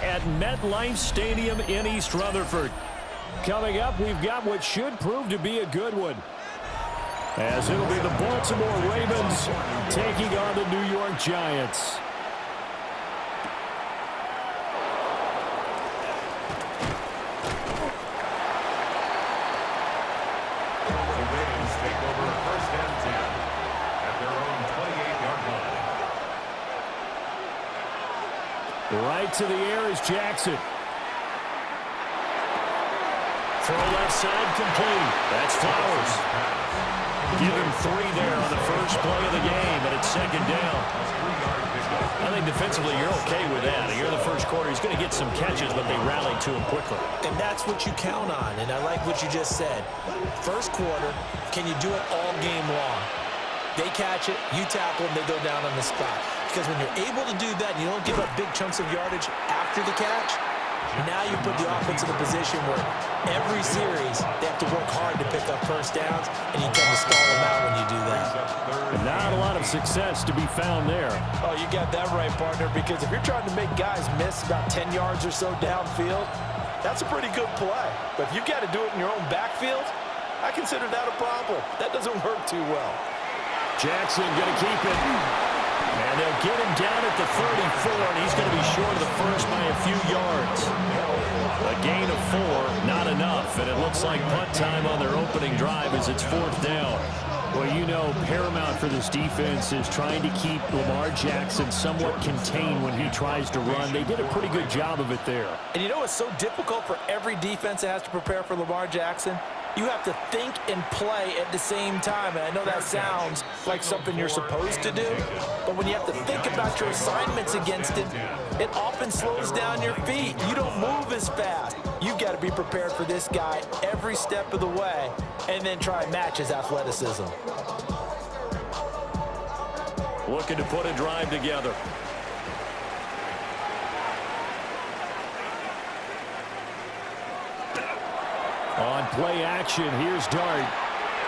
at MetLife Stadium in East Rutherford. Coming up, we've got what should prove to be a good one, as it'll be the Baltimore Ravens taking on the New York Giants. Right to the air is Jackson. Throw left side complete. That's Flowers. Give him 3 there on the first play of the game, and it's second down. I think defensively you're okay with that. Here in the first quarter, he's going to get some catches, but they rallied to him quickly. And that's what you count on, and I like what you just said. First quarter, can you do it all game long? They catch it, you tackle them, they go down on the spot. Because when you're able to do that and you don't give up big chunks of yardage after the catch, now you put the offense in a position where every series they have to work hard to pick up first downs, and you tend to stall them out when you do that. And not a lot of success to be found there. Oh, you got that right, partner, because if you're trying to make guys miss about 10 yards or so downfield, that's a pretty good play. But if you've got to do it in your own backfield, I consider that a problem. That doesn't work too well. Jackson going to keep it. And they'll get him down at the 34, and he's going to be short of the first by a few yards. A gain of 4, not enough, and it looks like punt time on their opening drive as it's 4th down. Well, you know, paramount for this defense is trying to keep Lamar Jackson somewhat contained when he tries to run. They did a pretty good job of it there. And you know it's so difficult for every defense that has to prepare for Lamar Jackson? You have to think and play at the same time. And I know that sounds like something you're supposed to do, but when you have to think about your assignments against him, it often slows down your feet. You don't move as fast. You've got to be prepared for this guy every step of the way and then try and match his athleticism. Looking to put a drive together. On play action, here's Dart.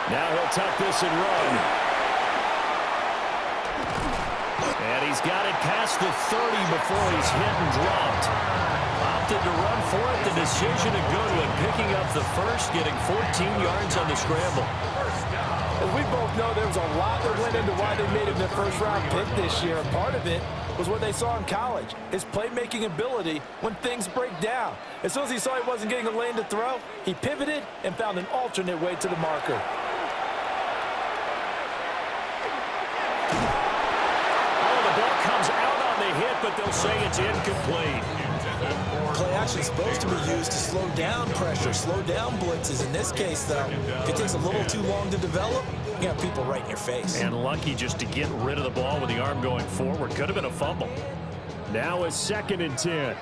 Now he'll tuck this and run. And he's got it past the 30 before he's hit and dropped. Opted to run for it. The decision a good one. Picking up the first, getting 14 yards on the scramble. As we both know, there was a lot that went into why they made him their first-round pick this year. And part of it was what they saw in college, his playmaking ability when things break down. As soon as he saw he wasn't getting a lane to throw, he pivoted and found an alternate way to the marker. Oh, the ball comes out on the hit, but they'll say it's incomplete. Play action is supposed to be used to slow down pressure, slow down blitzes. In this case, though, if it takes a little too long to develop, you got people right in your face. And lucky just to get rid of the ball with the arm going forward. Could have been a fumble. Now a 2nd and 10.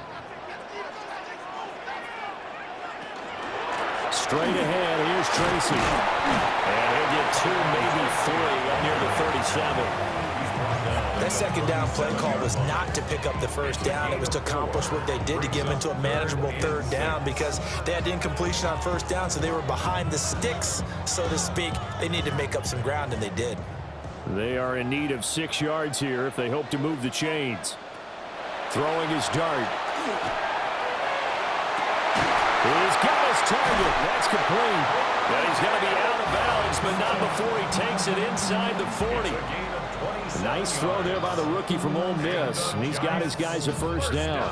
Straight ahead, here's Tracy. And he'll get 2, maybe 3 up near the 37. That second down play call was not to pick up the first down. It was to accomplish what they did to get them into a manageable 3rd down because they had incompletion on first down, so they were behind the sticks, so to speak. They needed to make up some ground, and they did. They are in need of 6 yards here if they hope to move the chains. Throwing his Dart. He's got his target. That's complete. And he's going to be out of bounds, but not before he takes it inside the 40. Nice throw there by the rookie from Ole Miss, and he's got his guys a first down.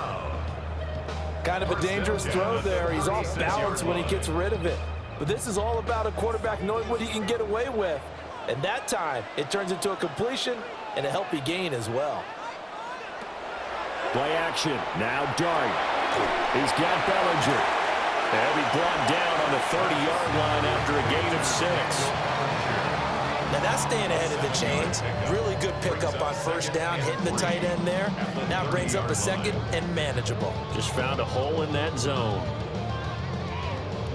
Kind of a dangerous throw there. He's off balance when he gets rid of it. But this is all about a quarterback knowing what he can get away with. And that time, it turns into a completion and a healthy gain as well. Play action. Now Dart. He's got Bellinger. And he brought down on the 30-yard line after a gain of 6. Now that's staying ahead of the chains. Really good pickup on first down, hitting the tight end there. Now brings up a 2nd and manageable. Just found a hole in that zone.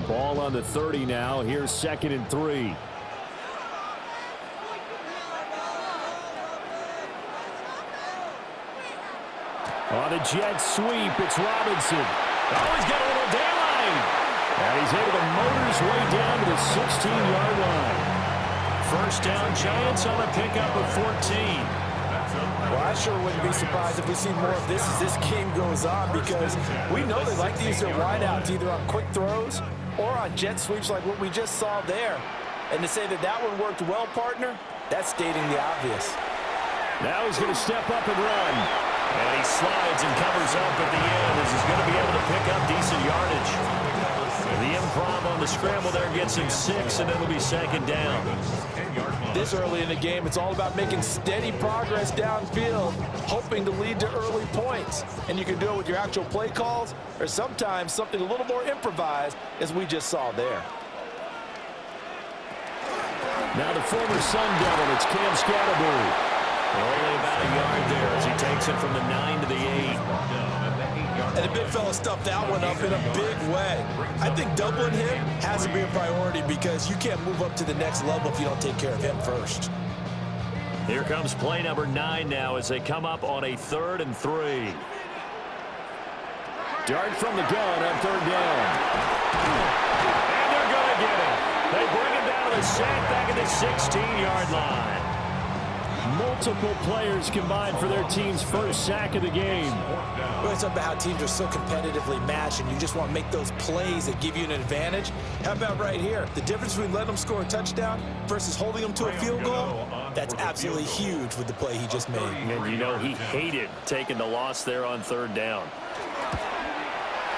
Ball on the 30 now. Here's 2nd and 3. On a jet sweep, it's Robinson. Oh, he's got a little daylight. And he's able to motor his way down to the 16-yard line. First down, Giants on a pickup of 14. Well, I sure wouldn't be surprised if we see more of this as this game goes on, because we know they like to use their wideouts either on quick throws or on jet sweeps like what we just saw there. And to say that that one worked well, partner, that's stating the obvious. Now he's going to step up and run. And he slides and covers up at the end as he's going to be able to pick up decent yardage. The improv on the scramble there gets him 6, and it'll be second down. This early in the game, it's all about making steady progress downfield, hoping to lead to early points. And you can do it with your actual play calls, or sometimes something a little more improvised, as we just saw there. Now the former Sun Devil, it's Cam Scatterbury. Only about a yard there as he takes it from the 9 to the 8. And the big fella stuffed that one up in a big way. I think doubling him has to be a priority, because you can't move up to the next level if you don't take care of him first. Here comes play number 9 now as they come up on a 3rd and 3. Dart from the gun on 3rd down. And they're going to get it. They bring him down to the sack back at the 16-yard line. Multiple players combined for their team's first sack of the game. Well, it's about how teams are so competitively matched, and you just want to make those plays that give you an advantage. How about right here? The difference between letting them score a touchdown versus holding them to a field goal, that's absolutely huge with the play he just made. And you know he hated taking the loss there on 3rd down.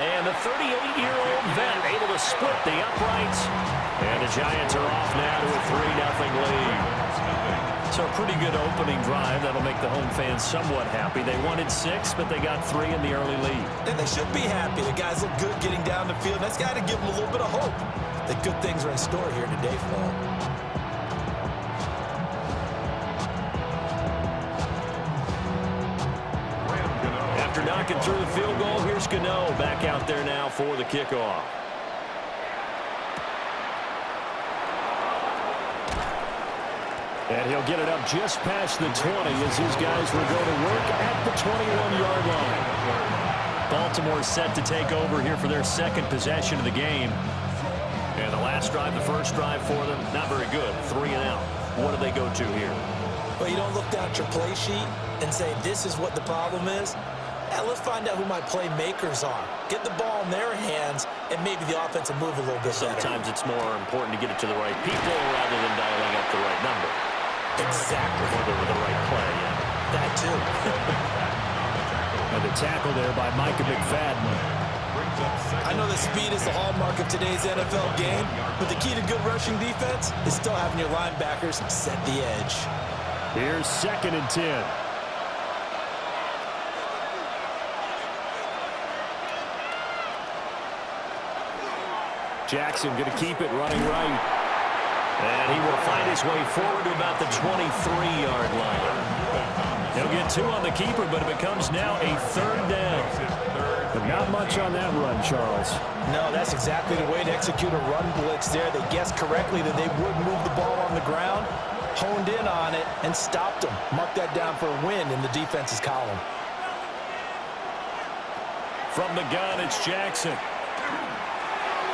And the 38-year-old vet able to split the uprights. And the Giants are off now to a 3-0 lead. So a pretty good opening drive. That'll make the home fans somewhat happy. They wanted 6, but they got 3 in the early lead. And they should be happy. The guys look good getting down the field. That's got to give them a little bit of hope that good things are in store here today for them. After knocking through the field goal, here's Gano back out there now for the kickoff. And he'll get it up just past the 20 as his guys will go to work at the 21-yard line. Baltimore set to take over here for their second possession of the game. And the last drive, the first drive for them, not very good. 3 and out. What do they go to here? Well, you don't look down at your play sheet and say, this is what the problem is. Now, let's find out who my playmakers are. Get the ball in their hands, and maybe the offense will move a little bit better. Sometimes it's more important to get it to the right people rather than dialing up the right number. Exactly. Or the right play, yeah. That too. And the tackle there by Micah McFadden. I know that speed is the hallmark of today's NFL game, but the key to good rushing defense is still having your linebackers set the edge. Here's 2nd and 10. Jackson going to keep it running right. And he will find his way forward to about the 23-yard line. He'll get 2 on the keeper, but it becomes now a 3rd down. But not much on that run, Charles. No, that's exactly the way to execute a run blitz there. They guessed correctly that they would move the ball on the ground, honed in on it, and stopped them. Mark that down for a win in the defense's column. From the gun, it's Jackson.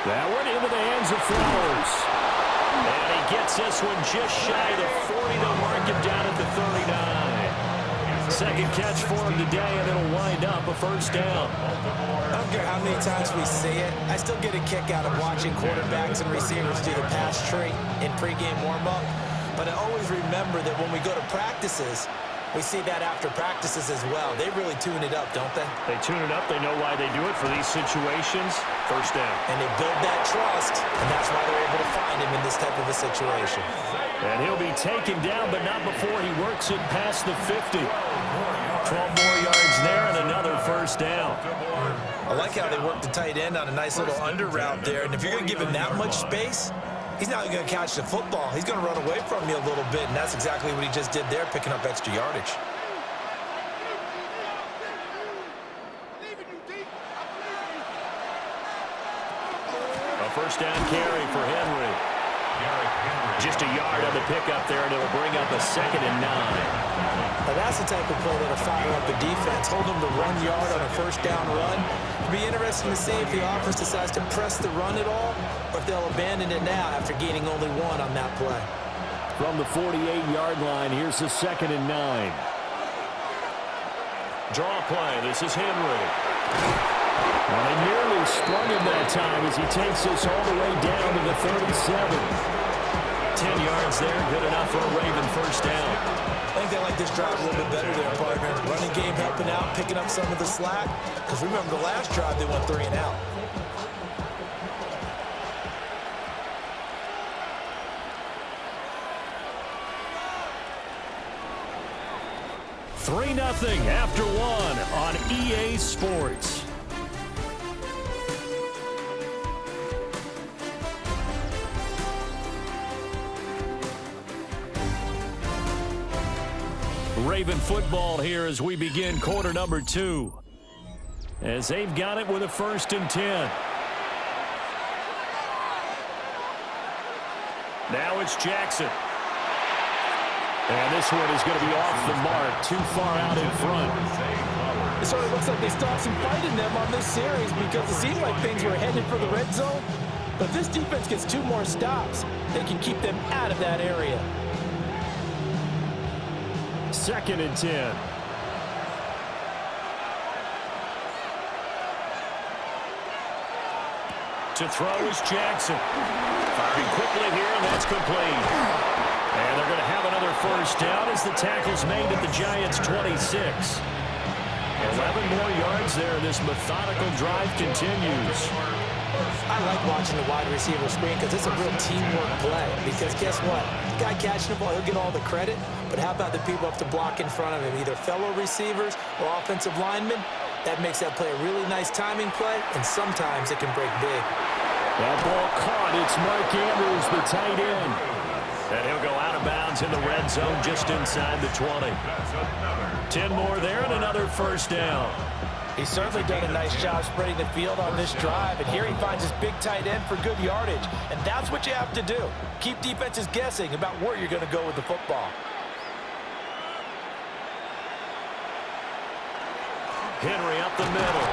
That one into the hands of Flowers. And he gets this one just shy of the 40. They'll mark him down at the 39. Second catch for him today, and it'll wind up a 1st down. I don't care how many times we say it, I still get a kick out of watching quarterbacks and receivers do the pass tree in pregame warm-up. But I always remember that when we go to practices, we see that after practices as well. They really tune it up, don't they? They tune it up. They know why they do it for these situations. 1st down. And they build that trust, and that's why they're able to find him in this type of a situation. And he'll be taken down, but not before he works it past the 50. 12 more yards there and another 1st down. I like how they work the tight end on a nice little under route there. And if you're going to give him that much space, he's not going to catch the football. He's going to run away from you a little bit, and that's exactly what he just did there, picking up extra yardage. A 1st down carry for Henry. Just a yard on the pickup there, and it'll bring up a 2nd and 9. Now that's the type of play that'll fire up the defense. Hold them to 1 yard on a 1st down run. It'll be interesting to see if the offense decides to press the run at all, or if they'll abandon it now after gaining only 1 on that play. From the 48-yard line, here's the 2nd and 9. Draw play. This is Henry. And they nearly sprung him that time as he takes this all the way down to the 37. 10 yards there, good enough for a Raven first down. I think they like this drive a little bit better there, partner. Running game helping out, picking up some of the slack. Because remember, the last drive, they went 3 and out. Three 0 after one on EA Sports. Raven football here as we begin quarter number 2. As they've got it with a 1st and 10. Now it's Jackson. And this one is going to be off the mark, too far out in front. It sort of looks like they stopped some fight in them on this series because it seemed like things were headed for the red zone. But if this defense gets 2 more stops, they can keep them out of that area. 2nd and 10. To throw is Jackson. Firing quickly here, and that's complete. And they're going to have another first down as the tackle's made at the Giants' 26. 11 more yards there. This methodical drive continues. I like watching the wide receiver screen because it's a real teamwork play. Because guess what? The guy catching the ball, he'll get all the credit. But how about the people up to block in front of him, either fellow receivers or offensive linemen? That makes that play a really nice timing play, and sometimes it can break big. That ball caught. It's Mark Andrews, the tight end. And he'll go out of bounds in the red zone just inside the 20. 10 more there and another first down. He's certainly done a nice job spreading the field on this drive, and here he finds his big tight end for good yardage. And that's what you have to do. Keep defenses guessing about where you're going to go with the football. Henry up the middle.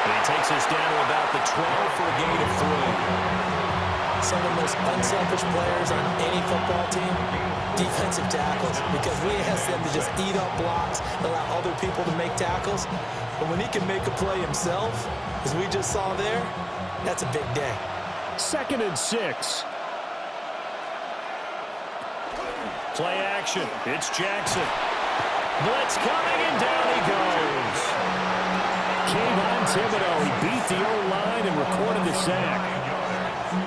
And he takes us down to about the 12 for a gain of 3. Some of the most unselfish players on any football team, defensive tackles, because we ask them to just eat up blocks and allow other people to make tackles. But when he can make a play himself, as we just saw there, that's a big day. 2nd and 6. Play action. It's Jackson. Blitz coming, and down he goes. Kayvon Thibodeau, he beat the O-line and recorded the sack.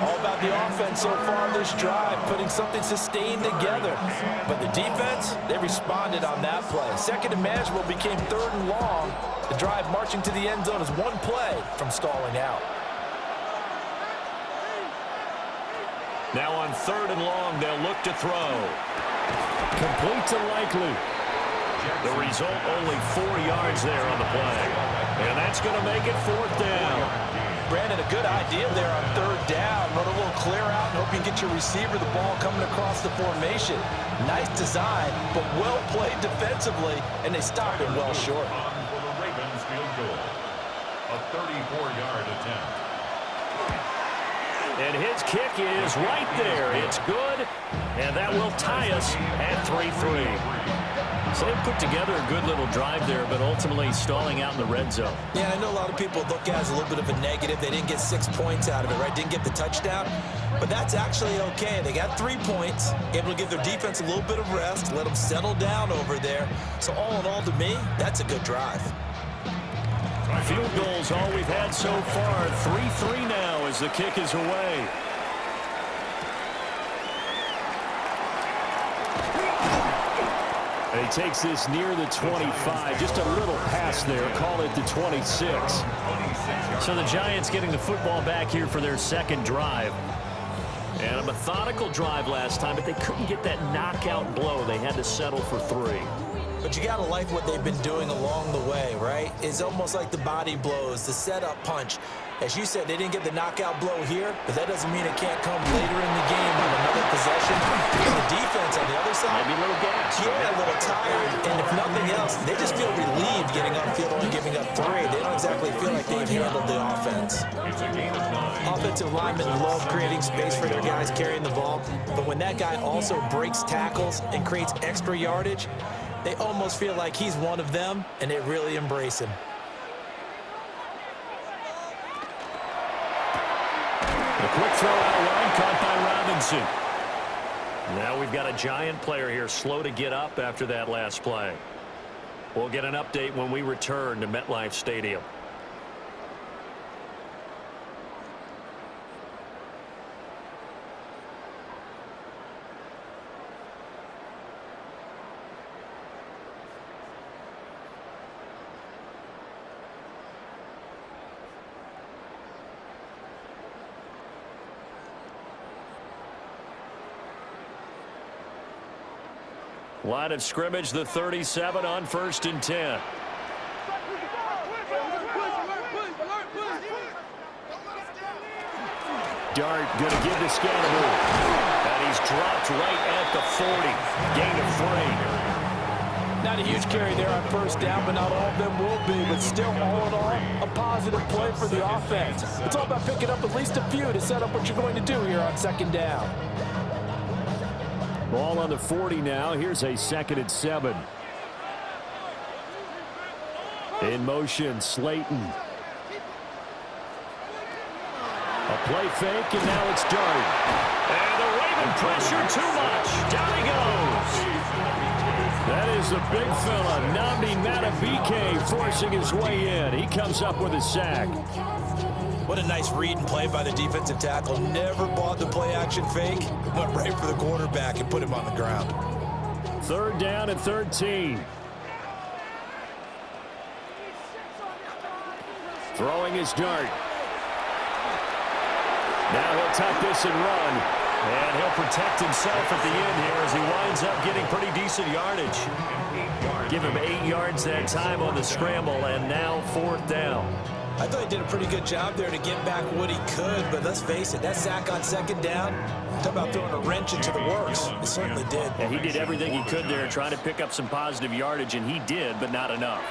All about the offense so far this drive, putting something sustained together. But the defense, they responded on that play. 2nd and manageable became 3rd and long. The drive marching to the end zone is one play from stalling out. Now on 3rd and long, they'll look to throw. Complete to Likely. The result, only 4 yards there on the play. And that's going to make it 4th down. Brandon, a good idea there on 3rd down. Run a little clear out and hope you get your receiver the ball coming across the formation. Nice design, but well played defensively, and they stopped it well short. For the Ravens field goal, a 34-yard attempt. And his kick is right there. It's good, and that will tie us at 3-3. So they put together a good little drive there, but ultimately stalling out in the red zone. Yeah, I know a lot of people look at it as a little bit of a negative. They didn't get 6 points out of it, right? Didn't get the touchdown. But that's actually okay. They got 3 points, able to give their defense a little bit of rest, let them settle down over there. So all in all, to me, that's a good drive. Field goals all we've had so far. 3-3 now as the kick is away. And he takes this near the 25. Just a little pass there. Call it the 26. So the Giants getting the football back here for their 2nd drive. And a methodical drive last time, but they couldn't get that knockout blow. They had to settle for 3. But you got to like what they've been doing along the way, right? It's almost like the body blows, the setup punch. As you said, they didn't get the knockout blow here, but that doesn't mean it can't come later in the game on another possession. And the defense on the other side, maybe a little gas. Yeah, a little tired. And if nothing else, they just feel relieved getting upfield, only giving up 3. They don't exactly feel like they've handled the offense. Offensive linemen love creating space for their guys carrying the ball, but when that guy also breaks tackles and creates extra yardage, They almost feel like he's one of them, and they really embrace him. A quick throw out line caught by Robinson. Now we've got a giant player here slow to get up after that last play. We'll get an update when we return to MetLife Stadium. Line of scrimmage, the 37 on 1st and 10. Dart going to give to Scannable. And he's dropped right at the 40. Gain of 3. Not a huge carry there on 1st down, but not all of them will be. But still, all in all, a positive play for the offense. It's all about picking up at least a few to set up what you're going to do here on 2nd down. Ball on the 40 now. Here's a 2nd and 7. In motion, Slayton. A play fake, and now it's Dart. And the Raven pressure too much. Down he goes. That is a big fella, Nnamdi Madubuike, forcing his way in. He comes up with a sack. What a nice read and play by the defensive tackle. Never bought the play-action fake. Went right for the quarterback and put him on the ground. 3rd down and 13. Throwing his Dart. Now he'll tuck this and run. And he'll protect himself at the end here as he winds up getting pretty decent yardage. Give him 8 yards that time on the scramble, and now 4th down. I thought he did a pretty good job there to get back what he could, but let's face it, that sack on 2nd down, talk about throwing a wrench into the works. It certainly did. And he did everything he could there trying to pick up some positive yardage, and he did, but not enough.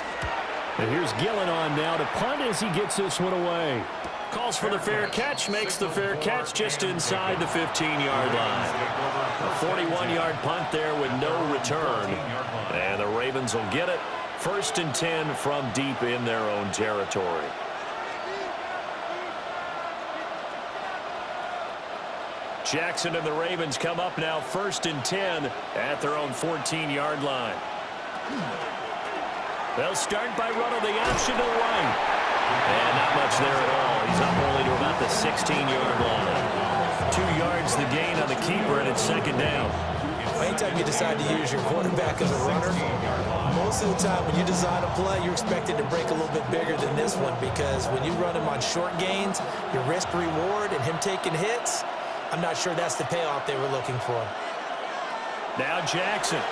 And here's Gillen on now to punt as he gets this one away. Calls for the fair catch, makes the fair catch just inside the 15-yard line. A 41-yard punt there with no return. And the Ravens will get it. 1st and 10 from deep in their own territory. Jackson and the Ravens come up now 1st and 10 at their own 14-yard line. They'll start by running the option to the right. And not much there at all. He's up only to about the 16-yard line. 2 yards the gain on the keeper, and it's 2nd down. Anytime you decide to use your quarterback as a runner, most of the time when you design a play, you're expected to break a little bit bigger than this one, because when you run him on short gains, your risk-reward and him taking hits, I'm not sure that's the payoff they were looking for. Now Jackson.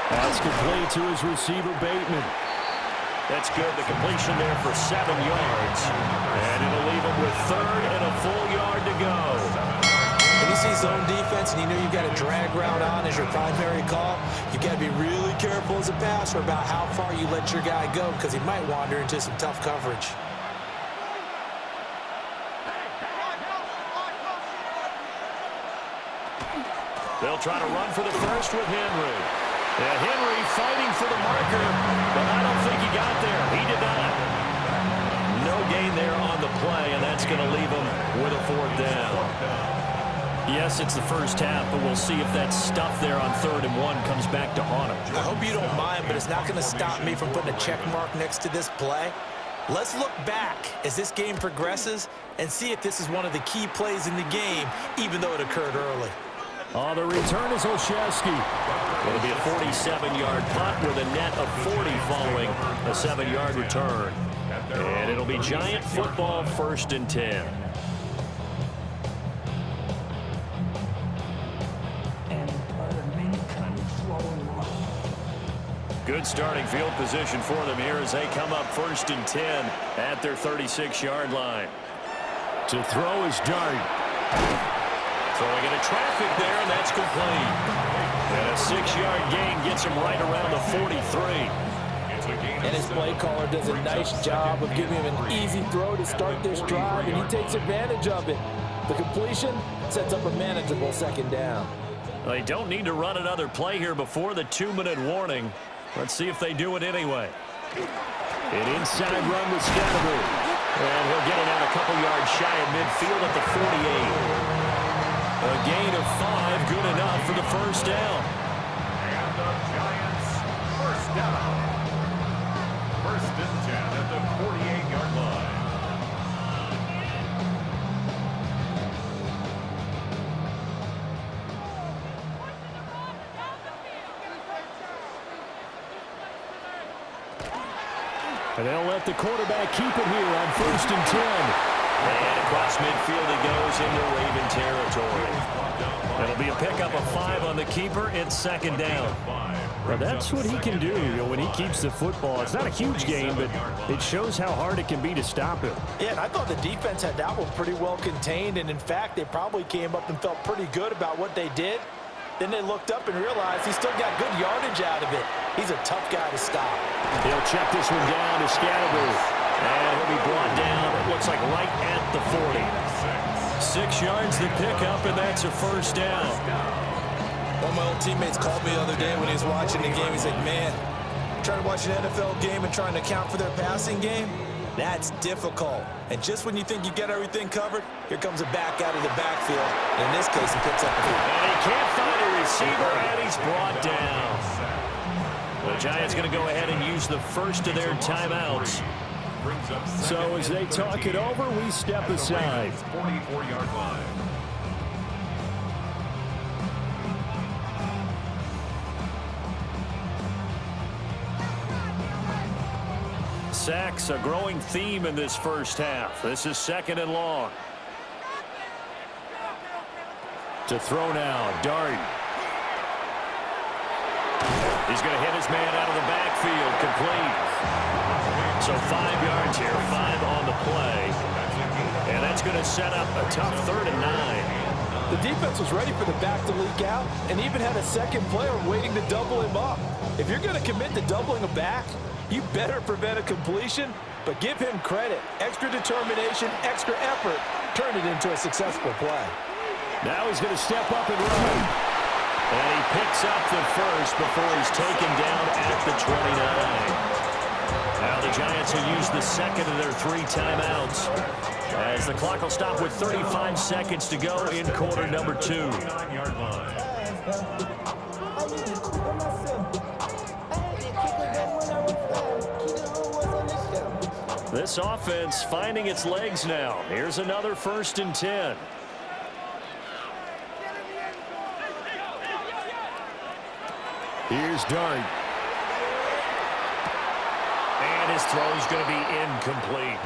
That's complete to his receiver, Bateman. That's good. The completion there for 7 yards. And it'll leave him with 3rd and a full yard to go. When you see zone defense and you know you've got a drag route on as your primary call, you've got to be really careful as a passer about how far you let your guy go, because he might wander into some tough coverage. They'll try to run for the first with Henry. And Henry fighting for the marker, but I don't think he got there. He did not. No gain there on the play, and that's going to leave him with a 4th down. Yes, it's the first half, but we'll see if that stuff there on 3rd and 1 comes back to haunt him. I hope you don't mind, but it's not going to stop me from putting a check mark next to this play. Let's look back as this game progresses and see if this is one of the key plays in the game, even though it occurred early. On the return is Olszewski. It'll be a 47-yard punt with a net of 40 following a 7-yard return. And it'll be Giant football 1st and 10. Good starting field position for them here as they come up 1st and 10 at their 36-yard line. To throw is Dart. Throwing into traffic there, and that's complete. And a 6-yard gain gets him right around the 43. And his play caller does a nice job of giving him an easy throw to start this drive, and he takes advantage of it. The completion sets up a manageable 2nd down. They don't need to run another play here before the 2-minute warning. Let's see if they do it anyway. An inside run with Scatterby. And he'll get it out a couple yards shy of midfield at the 48. A gain of 5, good enough for the first down. And the Giants first down. First and 10 at the 48-yard line. And they'll let the quarterback keep it here on first and 10. And across midfield he goes into Raven territory. It'll be a pickup of 5 on the keeper. It's second down. Well, that's what he can do, when he keeps the football. It's not a huge gain, but it shows how hard it can be to stop him. Yeah, and I thought the defense had that one pretty well contained, and in fact, they probably came up and felt pretty good about what they did. Then they looked up and realized he still got good yardage out of it. He's a tough guy to stop. He'll check this one down to Scatterby. And he'll be brought down, it looks like right at the 40. 6 yards the pickup, and that's a first down. One of my old teammates called me the other day when he was watching the game. He's like, man, trying to watch an NFL game and trying to account for their passing game, that's difficult. And just when you think you get everything covered, here comes a back out of the backfield. And in this case, he picks up a few. And he can't find a receiver, and he's brought down. The Giants going to go ahead and use the first of their timeouts. So as they talk it over, we step aside. 44-yard line. Sacks, a growing theme in this first half. This is second and long. To throw now, Dart. He's going to hit his man out of the backfield, complete. So 5 yards here, 5 on the play. And that's going to set up a tough 3rd and 9. The defense was ready for the back to leak out and even had a second player waiting to double him up. If you're going to commit to doubling a back, you better prevent a completion, but give him credit. Extra determination, extra effort, turn it into a successful play. Now he's going to step up and run. And he picks up the first before he's taken down at the 29. Now the Giants will use the second of their 3 timeouts as the clock will stop with 35 seconds to go in quarter number 2. 49-yard line. This offense finding its legs now. Here's another first and 10. Here's Dart. And his throw is going to be incomplete.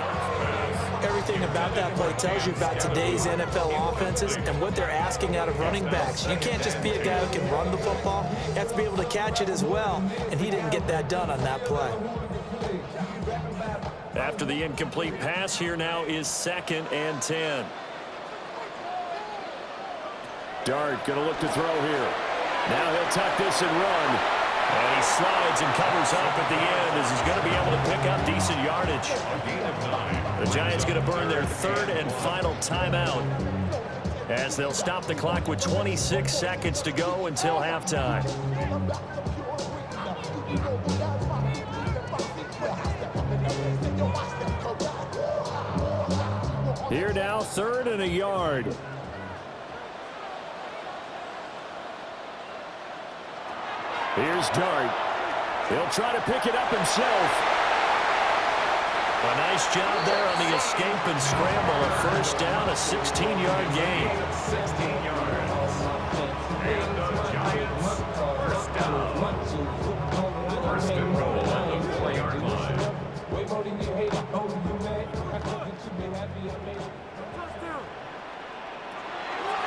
Everything about that play tells you about today's NFL offenses and what they're asking out of running backs. You can't just be a guy who can run the football. You have to be able to catch it as well, and he didn't get that done on that play. After the incomplete pass, here now is 2nd and 10. Dart going to look to throw here. Now he'll tuck this and run. And he slides and covers up at the end as he's going to be able to pick up decent yardage. The Giants going to burn their 3rd and final timeout as they'll stop the clock with 26 seconds to go until halftime. Here now, 3rd and a yard. Here's Dart. He'll try to pick it up himself. A nice job there on the escape and scramble. A first down, a 16-yard gain. 16 yards. And the Giants first down. First and goal on the 4-yard line.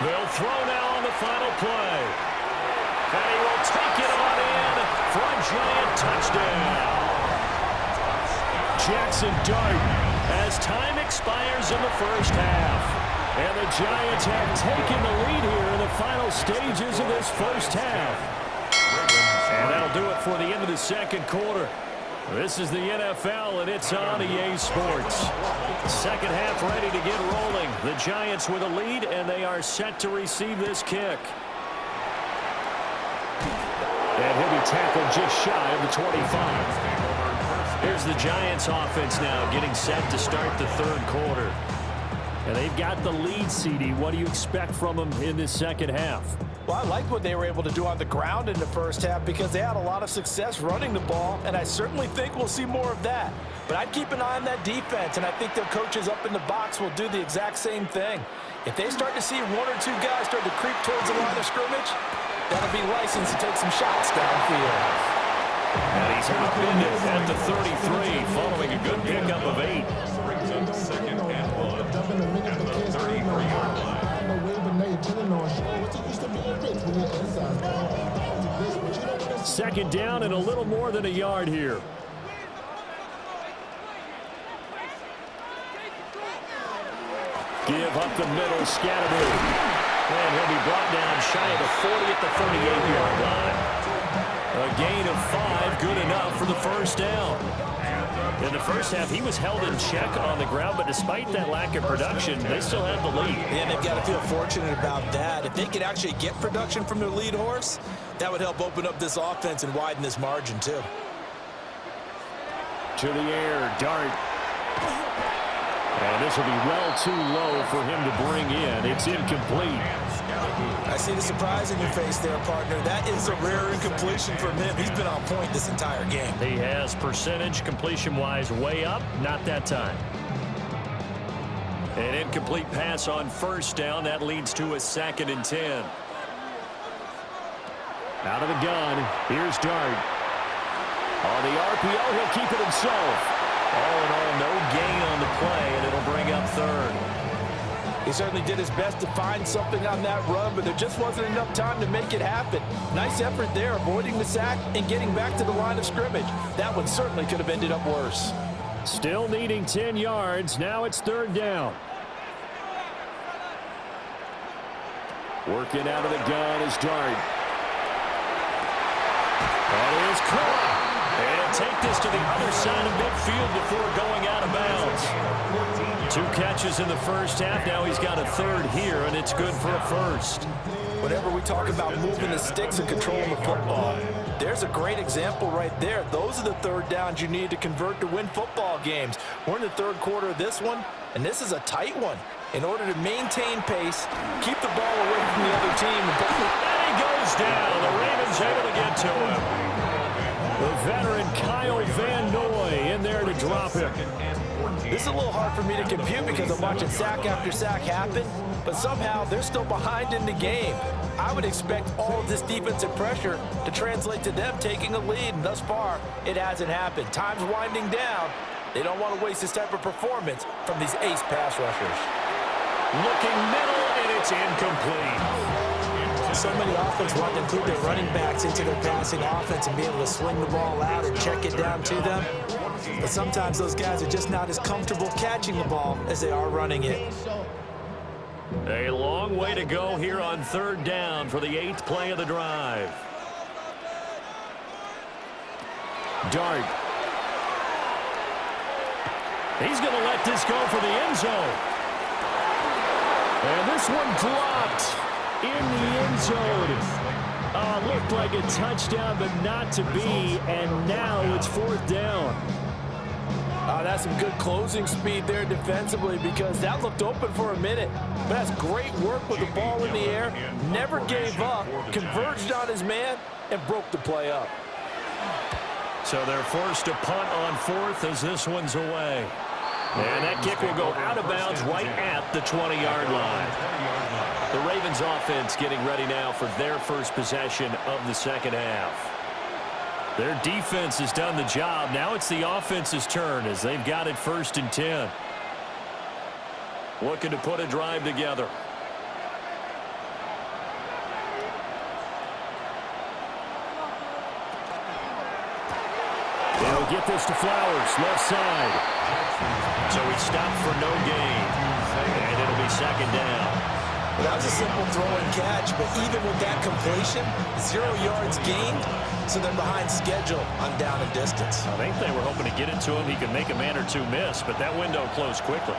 They'll throw now on the final play. And he will take it on in for a Giant touchdown. Jackson Dart as time expires in the first half. And the Giants have taken the lead here in the final stages of this first half. And that'll do it for the end of the second quarter. This is the NFL, and it's on EA Sports. Second half ready to get rolling. The Giants with a lead, and they are set to receive this kick. And he'll be tackled just shy of the 25. Here's the Giants offense now getting set to start the third quarter. And they've got the lead, CD. What do you expect from them in this second half? Well, I like what they were able to do on the ground in the first half because they had a lot of success running the ball, and I certainly think we'll see more of that. But I'd keep an eye on that defense, and I think their coaches up in the box will do the exact same thing. If they start to see one or two guys start to creep towards the line of scrimmage, that'll be licensed to take some shots downfield. And he's upended at the 33 following a good pickup of 8. Second and 1 at the 33-yard line. Second down and a little more than a yard here. Give up the middle, Scatteroo. And he'll be brought down shy of the 40 at the 38-yard line. A gain of 5, good enough for the first down. In the first half, he was held in check on the ground, but despite that lack of production, they still have the lead. And they've got to feel fortunate about that. If they could actually get production from their lead horse, that would help open up this offense and widen this margin, too. To the air, Dart. And this will be well too low for him to bring in. It's incomplete. I see the surprise in your face there, partner. That is a rare incompletion from him. He's been on point this entire game. He has percentage completion-wise way up. Not that time. An incomplete pass on first down. That leads to a 2nd and 10. Out of the gun. Here's Dart. On the RPO, he'll keep it himself. All in all, no gain on the play, and it'll bring up 3rd. He certainly did his best to find something on that run, but there just wasn't enough time to make it happen. Nice effort there, avoiding the sack and getting back to the line of scrimmage. That one certainly could have ended up worse. Still needing 10 yards. Now it's 3rd down. Working out of the gun is Dart. That is caught. And he'll take this to the other side of midfield before going out of bounds. 2 catches in the first half. Now he's got a 3rd here, and it's good for a 1st. Whenever we talk about moving the sticks and controlling the football, there's a great example right there. Those are the 3rd downs you need to convert to win football games. We're in the 3rd quarter of this one, and this is a tight one. In order to maintain pace, keep the ball away from the other team. And he goes down. The Ravens able to get to him. The veteran Kyle Van Noy in there to drop him. This is a little hard for me to compute because I'm watching sack after sack happen, but somehow they're still behind in the game. I would expect all of this defensive pressure to translate to them taking a lead, and thus far, it hasn't happened. Time's winding down. They don't want to waste this type of performance from these ace pass rushers. Looking middle, and it's incomplete. So many offenses want to include their running backs into their passing offense and be able to swing the ball out and check it down to them. But sometimes those guys are just not as comfortable catching the ball as they are running it. A long way to go here on 3rd down for the 8th play of the drive. Dart. He's going to let this go for the end zone. And this one dropped in the end zone. Looked like a touchdown, but not to be. And now it's 4th down. That's some good closing speed there defensively because that looked open for a minute. But that's great work with the ball in the air. Never gave up, converged on his man, and broke the play up. So they're forced to punt on 4th as this one's away. And that kick will go out of bounds right at the 20-yard line. The Ravens offense getting ready now for their first possession of the second half. Their defense has done the job. Now it's the offense's turn as they've got it 1st and 10. Looking to put a drive together. They'll get this to Flowers, left side. So he stopped for no gain. And it'll be 2nd down. Well, that was a simple throw and catch, but even with that completion, 0 yards gained, so they're behind schedule on down and distance. I think they were hoping to get it to him. He could make a man or two miss, but that window closed quickly.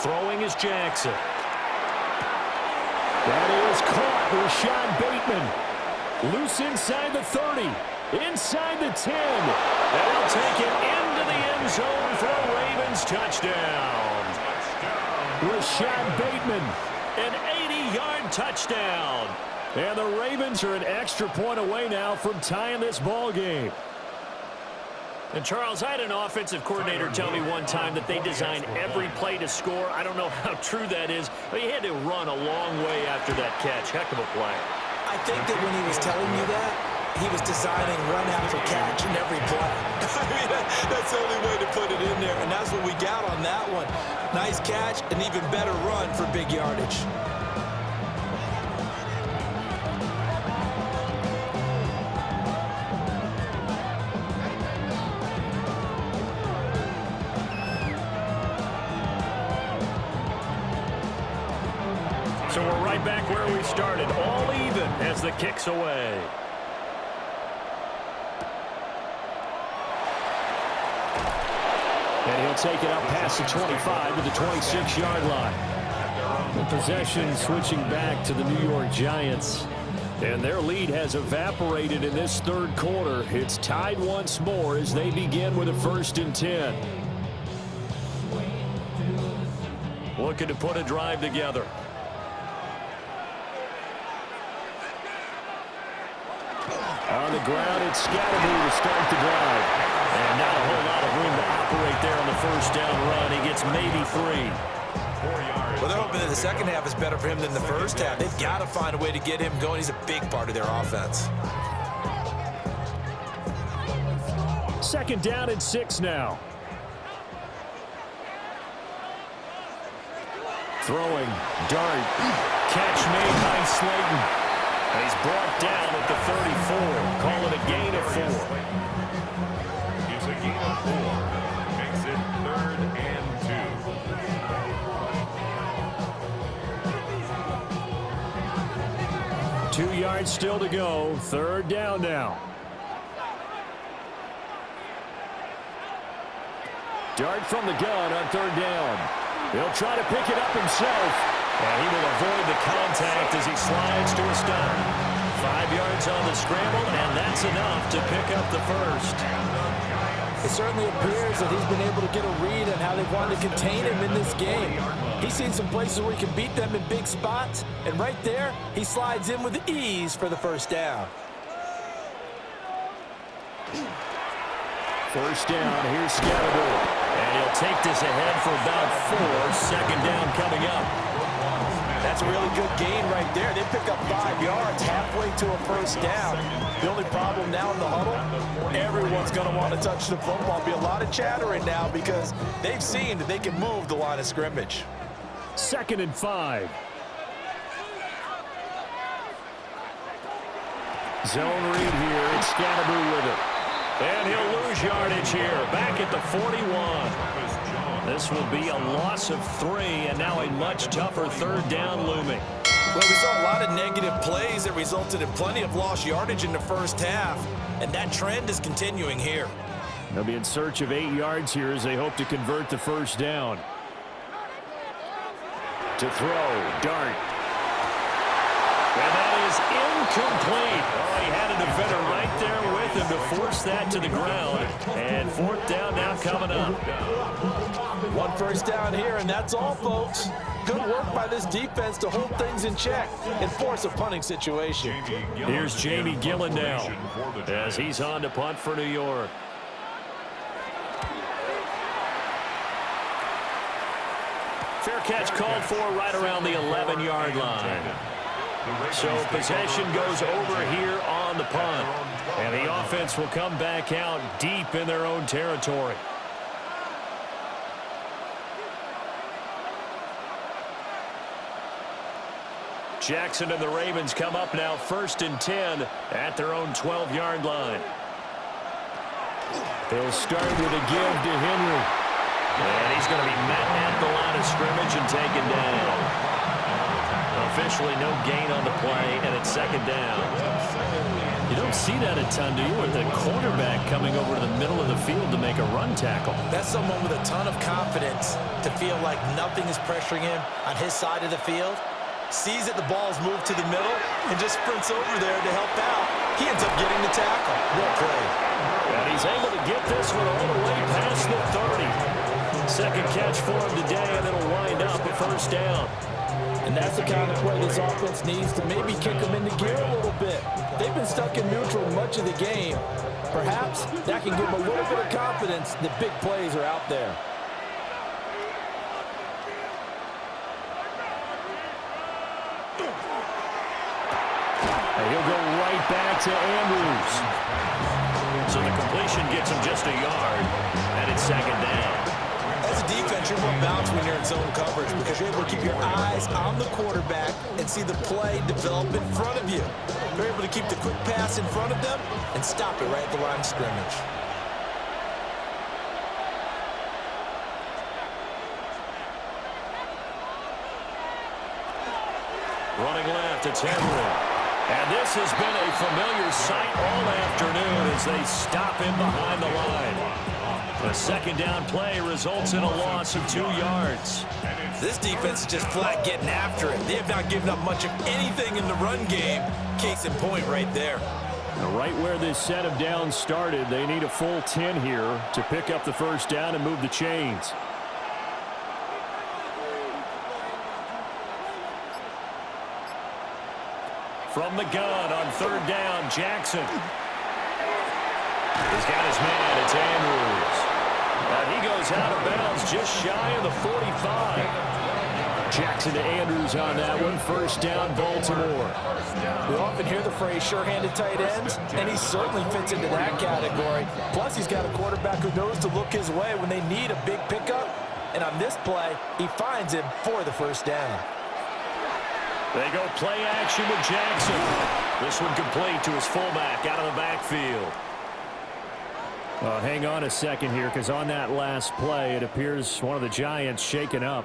Throwing is Jackson. That is caught. Rashad Bateman. Loose inside the 30. Inside the 10. And he'll take it into the end zone for a Ravens touchdown. Rashad Bateman, an 80-yard touchdown. And the Ravens are an extra point away now from tying this ball game. And, Charles, I had an offensive coordinator tell me one time that they design every play to score. I don't know how true that is, but he had to run a long way after that catch. Heck of a play. I think that when he was telling you that, he was designing run after catch in every play. I mean, that's the only way to put it in there, and that's what we got on that one. Nice catch, an even better run for big yardage. So we're right back where we started, all even as the kick's away. And he'll take it up past the 25 to the 26-yard line. The possession switching back to the New York Giants. And their lead has evaporated in this third quarter. It's tied once more as they begin with a 1st and 10. Looking to put a drive together. On the ground, it's Scatterby to start the drive. And not a whole lot of room to operate there on the 1st down run. He gets maybe 3. Well, they're hoping that the second half is better for him than the first half. They've got to find a way to get him going. He's a big part of their offense. 2nd down and 6 now. Throwing, dart, catch made by Slayton. And he's brought down at the 34. Call it a gain of 4. It's a gain of 4. Makes it 3rd and 2. 2 yards still to go. 3rd down now. Dart from the gun on 3rd down. He'll try to pick it up himself. And he will avoid the contact as he slides to a stop. 5 yards on the scramble, and that's enough to pick up the 1st. It certainly appears that he's been able to get a read on how they've wanted to contain him in this game. He's seen some places where he can beat them in big spots, and right there, he slides in with ease for the 1st down. 1st down, here's Scatterby. And he'll take this ahead for about 4. 2nd down coming up. That's a really good gain right there. They pick up 5 yards halfway to a 1st down. The only problem now in the huddle, everyone's going to want to touch the football. Be a lot of chattering now because they've seen that they can move the line of scrimmage. 2nd and 5. Zone read here. It's Scatterby with it. And he'll lose yardage here. Back at the 41. This will be a loss of 3, and now a much tougher 3rd down looming. Well, we saw a lot of negative plays that resulted in plenty of lost yardage in the 1st half, and that trend is continuing here. They'll be in search of 8 yards here as they hope to convert the 1st down. To throw, dart. And that is incomplete. Oh, he had a defender right there with him to force that to the ground. And 4th down now coming up. 1 1st down here, and that's all, folks. Good work by this defense to hold things in check and force a punting situation. Here's Jamie Gillen now as he's on to punt for New York. Fair catch called for right around the 11-yard line. So possession goes over here on the punt. And the offense will come back out deep in their own territory. Jackson and the Ravens come up now 1st and 10 at their own 12-yard line. They'll start with a give to Henry. And he's going to be met at the line of scrimmage and taken down. Officially no gain on the play, and it's 2nd down. You don't see that a ton, do you, with the quarterback coming over to the middle of the field to make a run tackle? That's someone with a ton of confidence to feel like nothing is pressuring him on his side of the field. sees that the ball's moved to the middle, and just sprints over there to help out. He ends up getting the tackle. Well played. And he's able to get this one all the way past the 30. Second catch for him today, and it'll wind up a first down. And that's the kind of play this offense needs to maybe kick them into gear a little bit. They've been stuck in neutral much of the game. Perhaps that can give them a little bit of confidence that big plays are out there. And he'll go right back to Andrews. So the completion gets him just a yard, and it's second down. As a defense, you're more balanced when you're in zone coverage because you're able to keep your eyes on the quarterback and see the play develop in front of you. You're able to keep the quick pass in front of them and stop it right at the line of scrimmage. Running left, it's Henry. And this has been a familiar sight all afternoon as they stop him behind the line. A second down play results in a loss of 2 yards. This defense is just flat getting after it. They have not given up much of anything in the run game. Case in point right there. Now, right where this set of downs started, they need a full 10 here to pick up the first down and move the chains. From the gun on third down, Jackson. He's got his man, it's Andrews. And he goes out of bounds just shy of the 45. Jackson to Andrews on that one. First down, Baltimore. We often hear the phrase sure-handed tight ends, and he certainly fits into that category. Plus, he's got a quarterback who knows to look his way when they need a big pickup. And on this play, he finds him for the first down. They go play action with Jackson. This one complete to his fullback out of the backfield. Hang on a second here, because on that last play, it appears one of the Giants shaken up.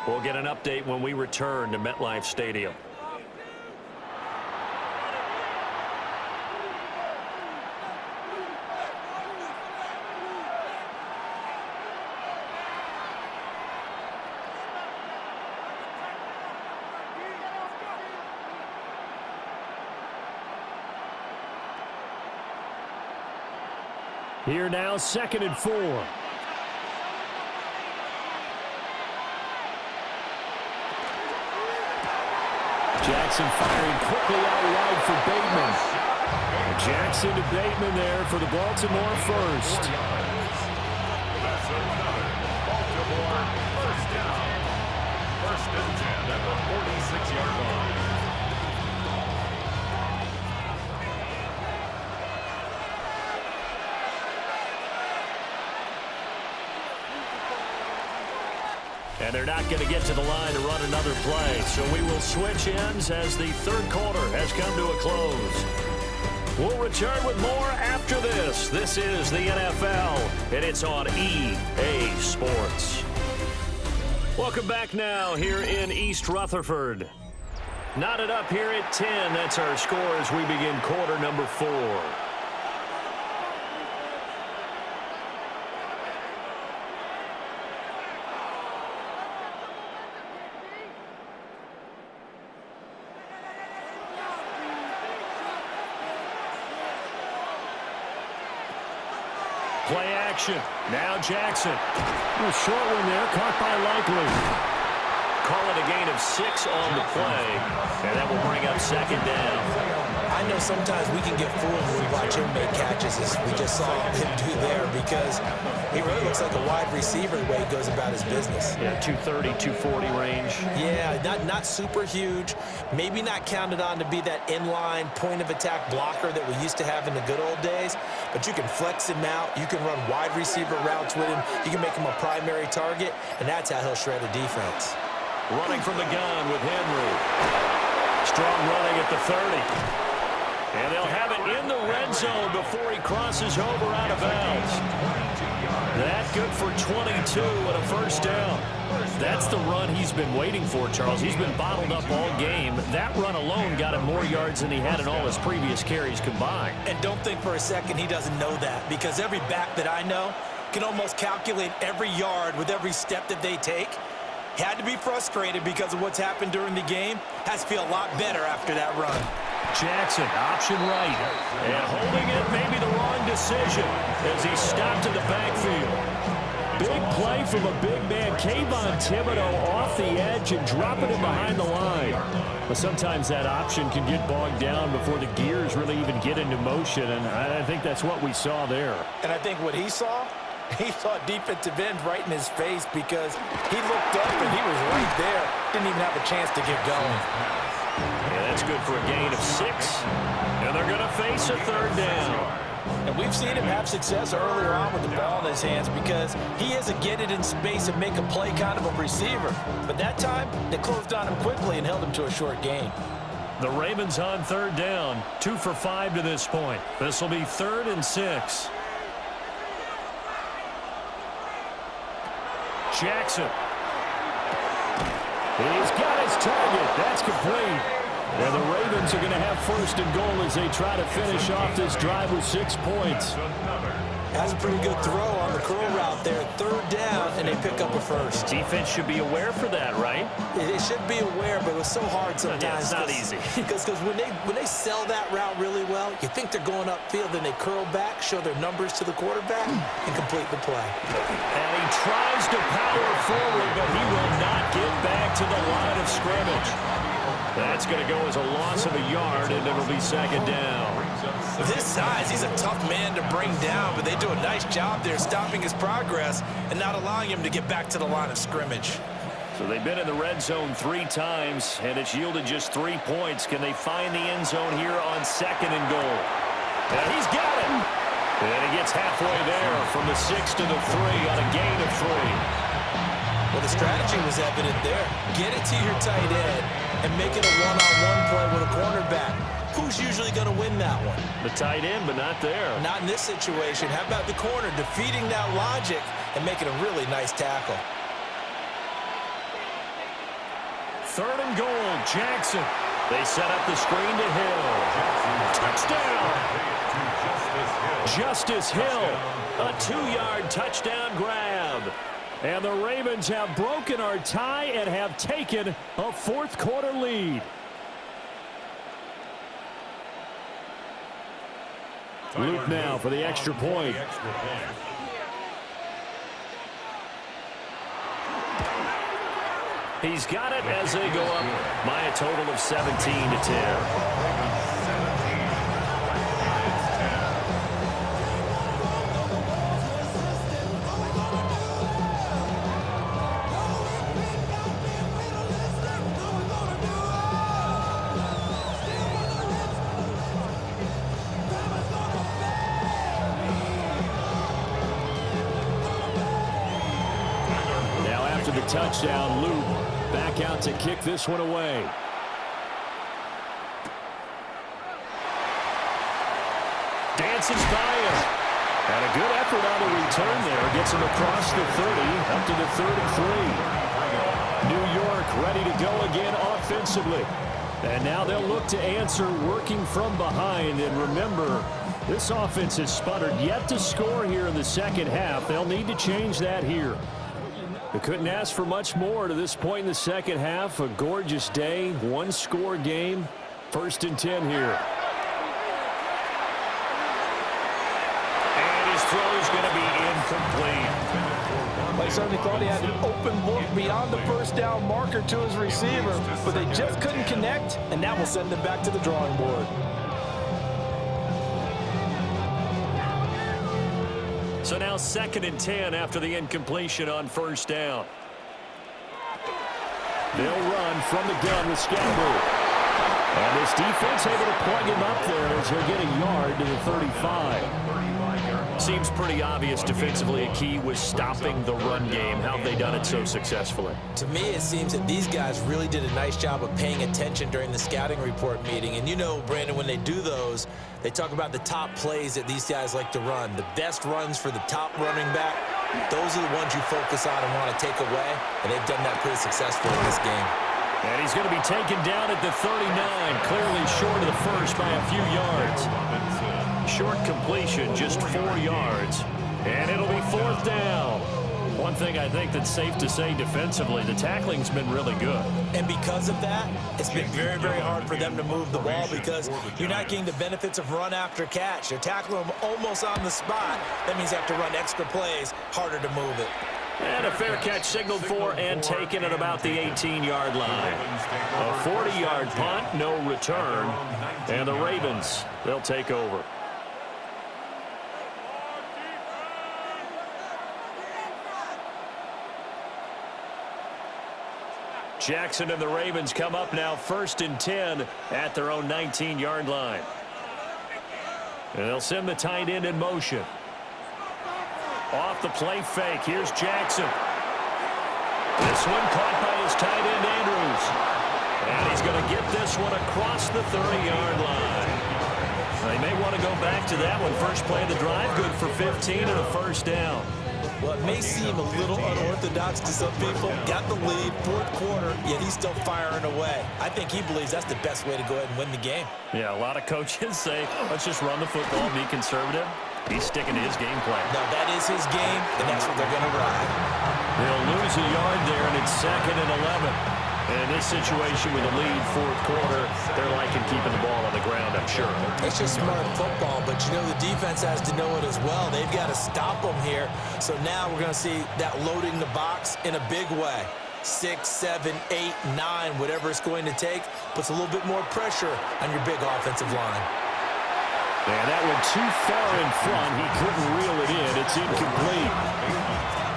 We'll get an update when we return to MetLife Stadium. Here now, 2nd and 4. Jackson firing quickly out wide for Bateman. Jackson to Bateman there for the Baltimore first. That's another Baltimore first down. 1st and 10 at the 46-yard line. And they're not going to get to the line to run another play. So we will switch ends as the third quarter has come to a close. We'll return with more after this. This is the NFL, and it's on EA Sports. Welcome back now here in East Rutherford. Knotted up here at 10. That's our score as we begin quarter number 4. Play action. Now Jackson. A short one there, caught by Likely. Call it a gain of 6 on the play, and that will bring up second down. I know sometimes we can get fooled when we watch him make catches, as we just saw him do there, because he really looks like a wide receiver the way he goes about his business. Yeah, 230, 240 range. Yeah, not super huge. Maybe not counted on to be that inline point-of-attack blocker that we used to have in the good old days, but you can flex him out. You can run wide receiver routes with him. You can make him a primary target, and that's how he'll shred a defense. Running from the gun with Henry. Strong running at the 30. And they'll have it in the red zone before he crosses over out of bounds. That good for 22 and a first down. That's the run he's been waiting for, Charles. He's been bottled up all game. That run alone got him more yards than he had in all his previous carries combined. And don't think for a second he doesn't know that, because every back that I know can almost calculate every yard with every step that they take. Had to be frustrated because of what's happened during the game. Has to feel a lot better after that run. Jackson, option right. And holding it, maybe the wrong decision as he stopped in the backfield. Big play from a big man. Kayvon Thibodeau off the edge and dropping it behind the line. But sometimes that option can get bogged down before the gears really even get into motion, and I think that's what we saw there. And I think what he saw a defensive end right in his face because he looked up and he was right there. Didn't even have a chance to get going. Yeah, that's good for a gain of 6. And they're going to face a third down. And we've seen him have success earlier on with the ball in his hands because he is a get it in space and make a play kind of a receiver. But that time, they closed on him quickly and held him to a short gain. The Ravens on third down, 2 for 5 to this point. This will be 3rd and 6. Jackson. He's got his target. That's complete. And the Ravens are going to have 1st and goal as they try to finish off this drive with 6 points. Has a pretty good throw on the curl route there. 3rd down, and they pick up a first. Defense should be aware for that, right? They should be aware, but it was so hard sometimes. Yeah, it's not easy. Because when they sell that route really well, you think they're going upfield, then they curl back, show their numbers to the quarterback, and complete the play. And he tries to power forward, but he will not get back to the line of scrimmage. That's going to go as a loss of a yard, and it'll be 2nd down. With his size, he's a tough man to bring down, but they do a nice job there stopping his progress and not allowing him to get back to the line of scrimmage. So they've been in the red zone 3 times, and it's yielded just 3 points. Can they find the end zone here on 2nd and goal? And he's got it. And he gets halfway there from the 6 to the 3 on a gain of 3. Well, the strategy was evident there. Get it to your tight end and make it a one-on-one play with a cornerback. Who's usually going to win that one? The tight end, but not there. Not in this situation. How about the corner defeating that logic and making a really nice tackle? 3rd and goal, Jackson. They set up the screen to Hill. Touchdown. Justice Hill. A 2-yard touchdown grab. And the Ravens have broken our tie and have taken a 4th quarter lead. Luke now for the extra point. He's got it as they go up by a total of 17 to 10. The touchdown, Luke back out to kick this one away. Dances by him. And a good effort on the return there. Gets him across the 30, up to the 3rd and 3. New York ready to go again offensively. And now they'll look to answer working from behind. And remember, this offense has sputtered yet to score here in the second half. They'll need to change that here. They couldn't ask for much more to this point in the second half. A gorgeous day, 1-score game. 1st and 10 here. And his throw is going to be incomplete. They certainly thought he had an open look beyond the 1st down marker to his receiver, but they just couldn't connect, and that will send them back to the drawing board. So now 2nd and 10 after the incompletion on 1st down. They'll run from the gun with Scamboo. And this defense able to plug him up there as he'll get a yard to the 35. Seems pretty obvious defensively a key was stopping the run game. How have they done it so successfully? To me, it seems that these guys really did a nice job of paying attention during the scouting report meeting. And you know, Brandon, when they do those, they talk about the top plays that these guys like to run. The best runs for the top running back, those are the ones you focus on and want to take away. And they've done that pretty successfully in this game. And he's going to be taken down at the 39, clearly short of the first by a few yards. Short completion, just 4 yards. And it'll be 4th down. 1 thing I think that's safe to say defensively. The tackling's been really good. And because of that, it's been very, very hard for them to move the ball because you're not getting the benefits of run after catch. They're tackling them almost on the spot. That means you have to run extra plays, harder to move it. And a fair catch signaled for and taken at about the 18-yard line. A 40-yard punt, no return. And the Ravens, they'll take over. Jackson and the Ravens come up now 1st and 10 at their own 19-yard line. And they'll send the tight end in motion. Off the play fake. Here's Jackson. This one caught by his tight end, Andrews. And he's going to get this one across the 30-yard line. They may want to go back to that one. First play of the drive, good for 15 and a first down. Well, it may seem a little unorthodox to some people. Got the lead, 4th quarter, yet he's still firing away. I think he believes that's the best way to go ahead and win the game. Yeah, a lot of coaches say, let's just run the football, be conservative. He's sticking to his game plan. Now, that is his game, and that's what they're going to ride. They'll lose a yard there, and it's 2nd and 11. And in this situation with a lead 4th quarter, they're liking keeping the ball on the ground, I'm sure. It's just smart football, but you know the defense has to know it as well. They've got to stop them here. So now we're going to see that loading the box in a big way. 6, 7, 8, 9, whatever it's going to take, puts a little bit more pressure on your big offensive line. And that one too far in front. He couldn't reel it in. It's incomplete.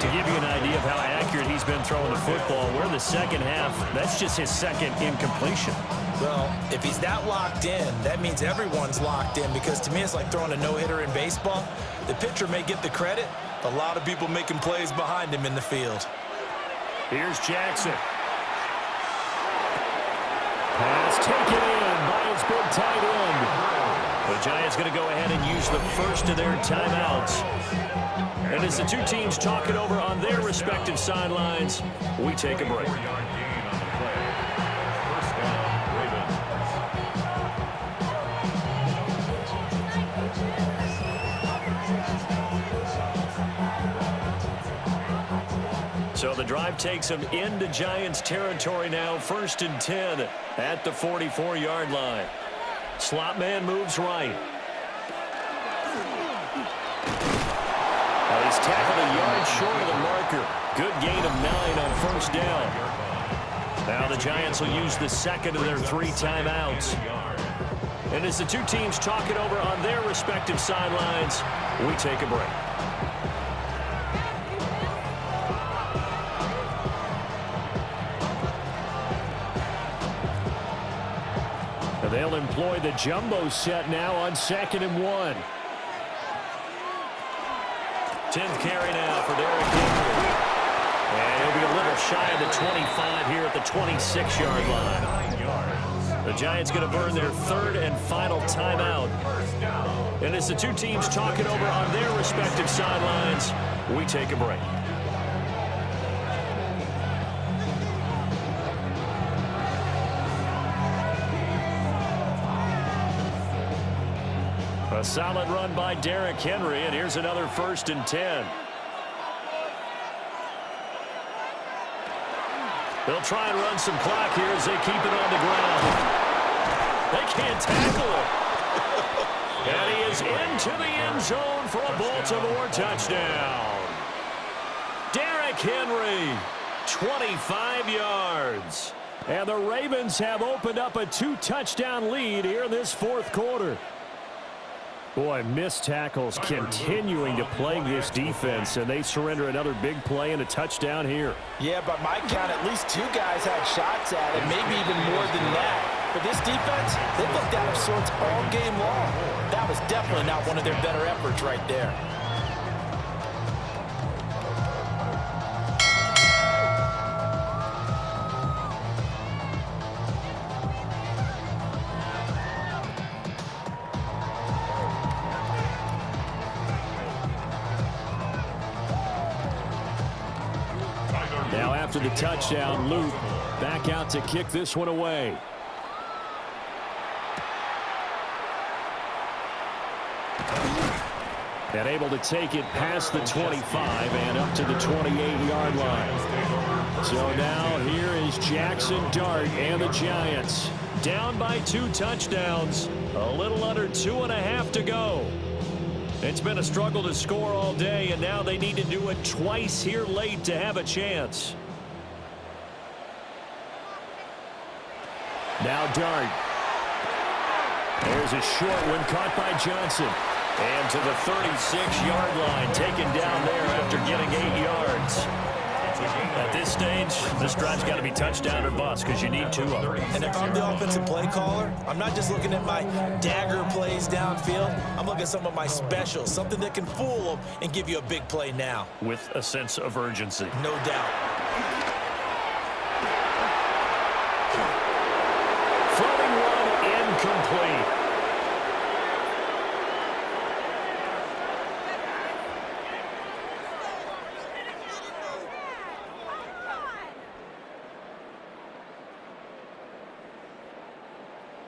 To give you an idea of how accurate he's been throwing the football, we're in the second half. That's just his 2nd incompletion. Well, if he's that locked in, that means everyone's locked in because to me it's like throwing a no-hitter in baseball. The pitcher may get the credit. A lot of people making plays behind him in the field. Here's Jackson. Pass taken in by his big tight end. The Giants going to go ahead and use the first of their timeouts. And as the two teams talk it over on their respective sidelines, we take a break. So the drive takes them into Giants territory now, 1st and 10 at the 44-yard line. Slot man moves right. He's tackled a yard short of the marker. Good gain of 9 on 1st down. Now the Giants will use the 2nd of their 3 timeouts. And as the two teams talk it over on their respective sidelines, we take a break. And they'll employ the jumbo set now on 2nd and 1. 10th carry now for Derrick Henry. And he'll be a little shy of the 25 here at the 26-yard line. The Giants going to burn their 3rd and final timeout. And as the two teams talk it over on their respective sidelines, we take a break. A solid run by Derrick Henry, and here's another 1st and 10. They'll try and run some clock here as they keep it on the ground. They can't tackle him. And he is into the end zone for a Baltimore touchdown. Derrick Henry, 25 yards. And the Ravens have opened up a 2-touchdown lead here in this 4th quarter. Boy, missed tackles continuing to plague this defense, and they surrender another big play and a touchdown here. Yeah, by my count, at least 2 guys had shots at it, maybe even more than that. But this defense, they looked out of sorts all game long. That was definitely not one of their better efforts right there. Now after the touchdown, Luke back out to kick this one away. And able to take it past the 25 and up to the 28-yard line. So now here is Jackson Dart and the Giants. Down by 2 touchdowns. A little under 2.5 to go. It's been a struggle to score all day, and now they need to do it twice here late to have a chance. Now Dart. There's a short one caught by Johnson. And to the 36-yard line, taken down there after getting 8 yards. At this stage, this drive's got to be touchdown or bust because you need 2 of them. And if I'm the offensive play caller, I'm not just looking at my dagger plays downfield. I'm looking at some of my specials, something that can fool them and give you a big play now. With a sense of urgency. No doubt. Floating one incomplete.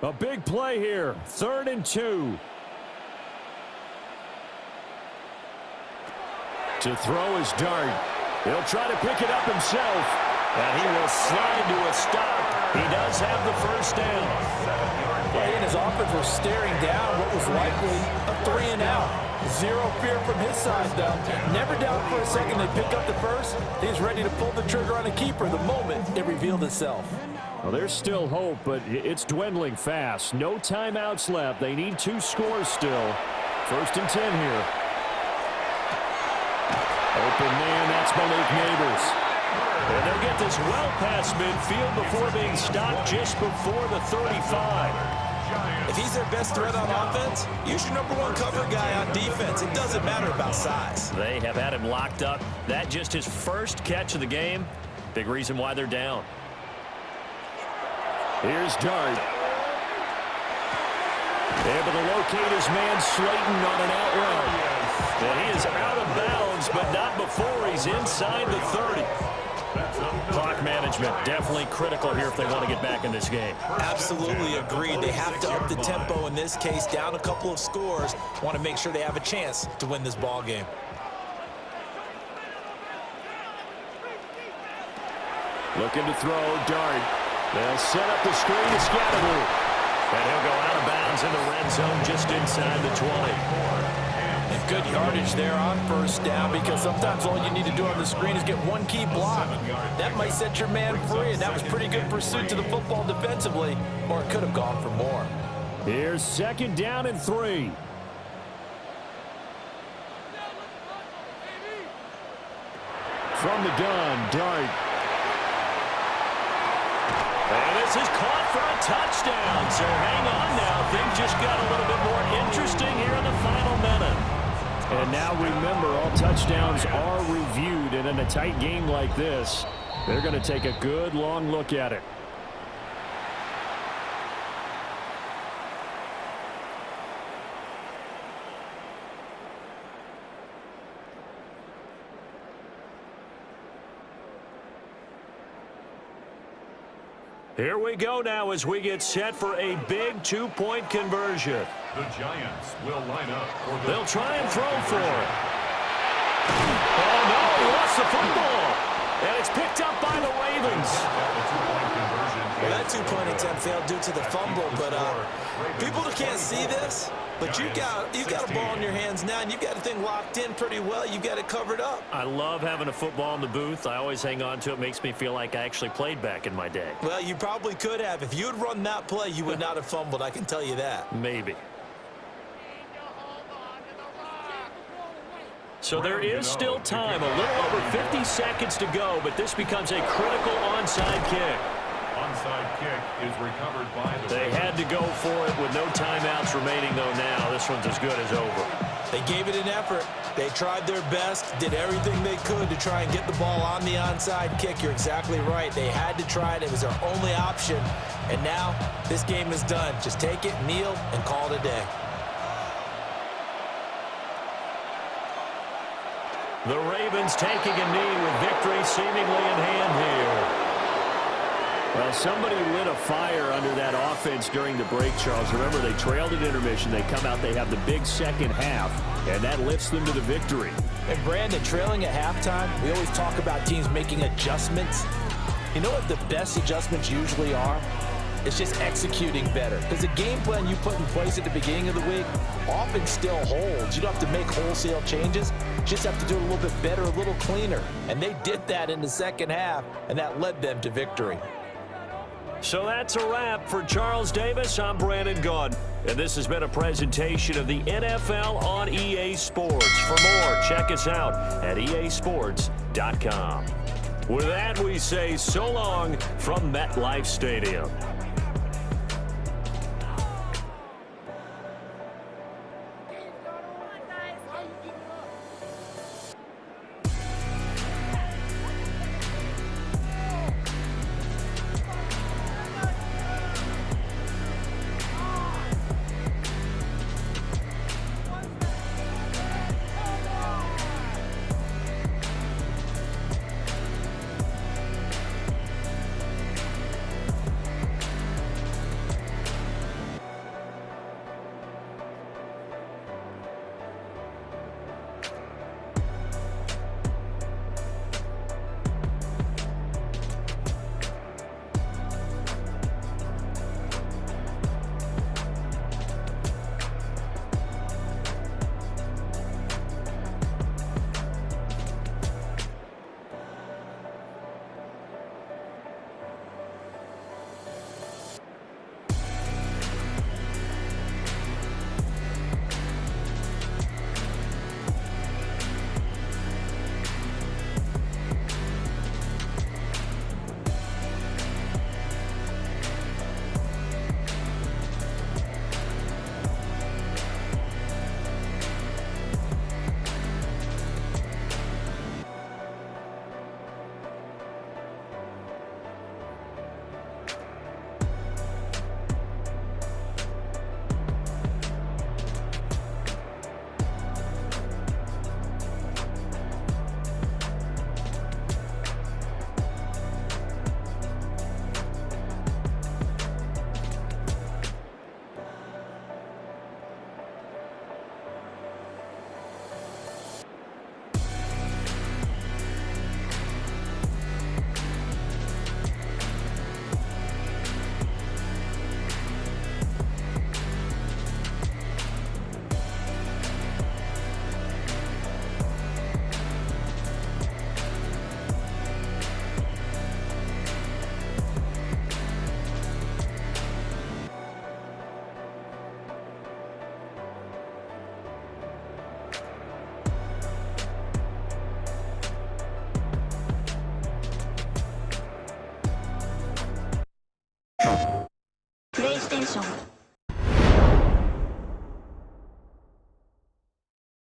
A big play here. 3rd and 2. To throw is Dart. He'll try to pick it up himself. And he will slide to a stop. He does have the first down. He and his offense were staring down what was likely a 3-and-out. Zero fear from his side, though. Never doubt for a second they pick up the first. He's ready to pull the trigger on a keeper the moment it revealed itself. Well, there's still hope, but it's dwindling fast. No timeouts left. They need 2 scores still. 1st and 10 here. Open man, that's Malik Neighbors. And they'll get this well past midfield before being stopped just before the 35. If he's their best threat on offense, use your #1 cover guy on defense. It doesn't matter about size. They have had him locked up. That just his first catch of the game. Big reason why they're down. Here's Dart. Able to locate his man Slayton on an out route. And he is out of bounds, but not before he's inside the 30. Clock management definitely critical here if they want to get back in this game. Absolutely agreed. They have to up the tempo in this case, down a couple of scores. Want to make sure they have a chance to win this ball game. Looking to throw, Dart. They'll set up the screen to Scatteroo. And he'll go out of bounds in the red zone just inside the 20. And good yardage there on 1st down, because sometimes all you need to do on the screen is get 1 key block. That might set your man free, and that was pretty good pursuit to the football defensively, or it could have gone for more. Here's 2nd down and 3. From the gun, Dart. And this is caught for a touchdown. So hang on now. Things just got a little bit more interesting here in the final minute. And now remember, all touchdowns are reviewed. And in a tight game like this, they're going to take a good long look at it. Here we go now as we get set for a big 2-point conversion. The Giants will line up for the... They'll try and throw for it. Oh, no, he lost the football. And it's picked up by the Ravens. Well, that 2-point attempt failed due to the fumble, but people that can't see this, but you've got a ball in your hands now, and you've got the thing locked in pretty well. You've got it covered up. I love having a football in the booth. I always hang on to it. Makes me feel like I actually played back in my day. Well, you probably could have. If you had run that play, you would not have fumbled. I can tell you that. Maybe. So there is still time, a little over 50 seconds to go, but this becomes a critical onside kick. Onside kick is recovered by the... They had to go for it with no timeouts remaining, though, now. This one's as good as over. They gave it an effort. They tried their best, did everything they could to try and get the ball on the onside kick. You're exactly right. They had to try it. It was their only option. And now this game is done. Just take it, kneel, and call it a day. The Ravens taking a knee with victory seemingly in hand here. Well, somebody lit a fire under that offense during the break, Charles. Remember, they trailed at intermission. They come out, they have the big second half, and that lifts them to the victory. And Brandon, trailing at halftime, we always talk about teams making adjustments. You know what the best adjustments usually are? It's just executing better. Because the game plan you put in place at the beginning of the week often still holds. You don't have to make wholesale changes. You just have to do it a little bit better, a little cleaner. And they did that in the second half, and that led them to victory. So that's a wrap for Charles Davis. I'm Brandon Gaudin, and this has been a presentation of the NFL on EA Sports. For more, check us out at easports.com. With that, we say so long from MetLife Stadium. PlayStation